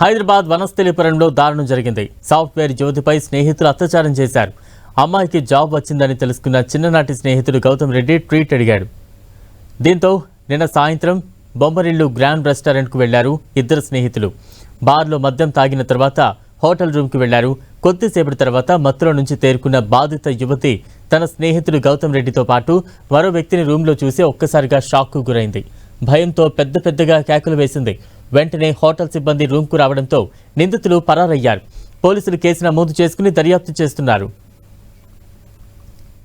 హైదరాబాద్ వనస్థలిపురంలో దారుణం జరిగింది. సాఫ్ట్వేర్ యువతిపై స్నేహితులు అత్యాచారం చేశారు. అమ్మాయికి జాబ్ వచ్చిందని తెలుసుకున్న చిన్ననాటి స్నేహితుడు గౌతమ్ రెడ్డి ట్రీట్ అడిగాడు. దీంతో నిన్న సాయంత్రం బొమ్మరిల్లు గ్రాండ్ రెస్టారెంట్కు వెళ్లారు ఇద్దరు స్నేహితులు. బార్లో మద్యం తాగిన తర్వాత హోటల్ రూమ్కి వెళ్లారు. కొద్దిసేపటి తర్వాత మత్తులో నుంచి తేరుకున్న బాధిత యువతి తన స్నేహితుడు గౌతమ్ రెడ్డితో పాటు మరో వ్యక్తిని రూమ్లో చూసి ఒక్కసారిగా షాక్కు గురైంది. భయంతో పెద్దగా కేకలు వేసింది. వెంటనే హోటల్ సిబ్బంది రూమ్కు రావడంతో నిందితులు పరారయ్యారు. పోలీసులు కేసు నమోదు చేసుకుని దర్యాప్తు చేస్తున్నారు.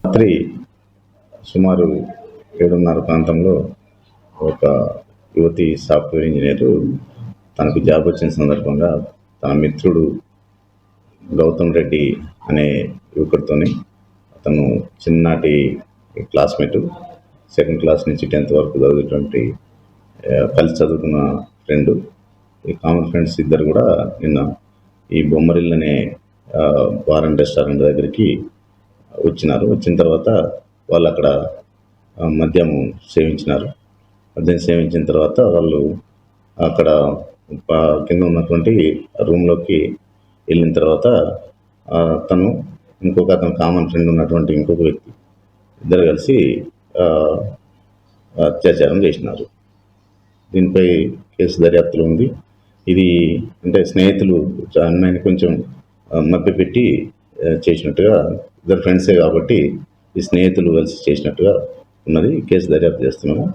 రాత్రి సుమారు 7:30 ప్రాంతంలో ఒక యువతి సాఫ్ట్వేర్ ఇంజనీర్ తనకు జాబ్ వచ్చిన సందర్భంగా తన మిత్రుడు గౌతమ్ రెడ్డి అనే యువకుడితోని, అతను చిన్ననాటి క్లాస్మేట్, 2nd క్లాస్ నుంచి 10th వరకు చదివేటువంటి కలిసి చదువుకున్న ఫ్రెండ్, ఈ కామన్ ఫ్రెండ్స్ ఇద్దరు కూడా నిన్న ఈ బొమ్మరిల్ అనే బార్ అండ్ రెస్టారెంట్ దగ్గరికి వచ్చిన తర్వాత వాళ్ళు అక్కడ మద్యం సేవించినారు. మద్యం సేవించిన తర్వాత వాళ్ళు అక్కడ కింద ఉన్నటువంటి రూమ్లోకి వెళ్ళిన తర్వాత అతను కామన్ ఫ్రెండ్ ఉన్నటువంటి ఇంకొక వ్యక్తి ఇద్దరు కలిసి అత్యాచారం చేసినారు. దీనిపై కేసు దర్యాప్తులో ఉంది. ఇది అంటే స్నేహితులు అమ్మాయిని కొంచెం మభ్యపెట్టి చేసినట్టుగా, ఇద్దరు ఫ్రెండ్సే కాబట్టి ఈ స్నేహితులు కలిసి చేసినట్టుగా ఉన్నది. కేసు దర్యాప్తు చేస్తున్నాము.